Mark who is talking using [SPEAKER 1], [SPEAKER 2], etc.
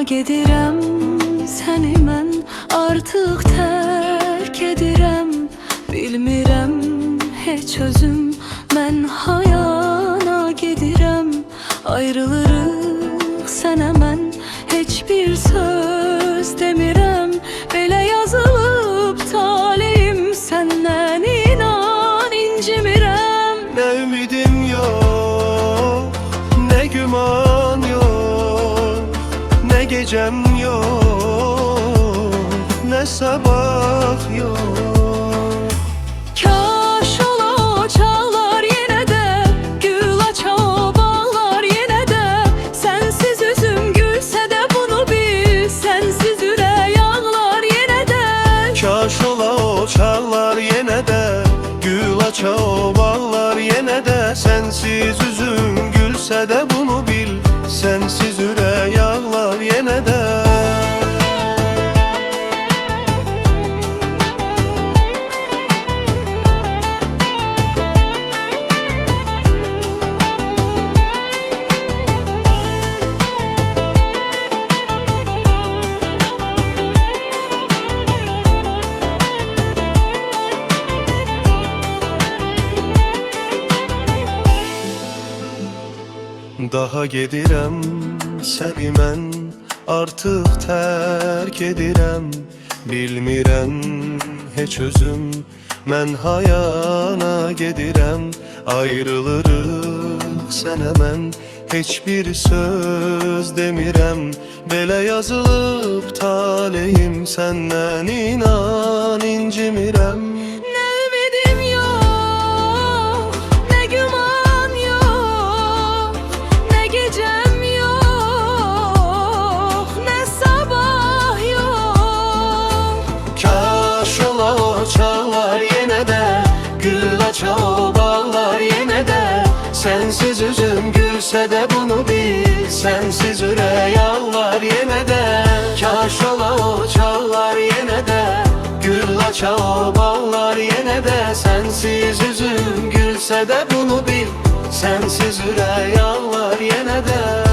[SPEAKER 1] gedirəm, səni mən artıq tərk edirəm. Bilmirəm heç özüm, mən hayana gedirəm. Ayrılırıq sənə mən heç bir söz demirəm. Belə yazılıb taleyim, səndən inan incimirəm.
[SPEAKER 2] Ne ümidim yok, ne güman yok, ne gecem yok, ne sabah yok.
[SPEAKER 1] Kaş ola o çağlar yenə də, gül aça o bağlar yenə də. Sənsiz üzüm gülsə də bunu bil, sənsiz ürək ağlar yenə də.
[SPEAKER 2] Kaş ola o çağlar yine de, gül aça o bağlar yine de. Sensiz üzüm gülse de bunu bil, sensiz ürək ağlar yine de. Daha gedirəm, səni mən artıq tərk edirəm. Bilmirəm heç özüm, mən hayana gedirəm. Ayrılırıq sənə mən heç bir söz demirəm. Belə yazılıb taleyim, səndən inan incimirəm.
[SPEAKER 1] Ne ümidim yok, ne güman yok, ne gecem yok, ne sabah yok.
[SPEAKER 2] Kaş ola o çağlar yine de, gül aça o bağlar yine de. Sensiz üzüm gülse de bunu bil, sensiz ürək ağlar yine de. Kaş ola o çağlar yine de, gül aça o bağlar yine de. Sensiz üzüm gülse de bunu bil, sensiz ürək ağlar yine de.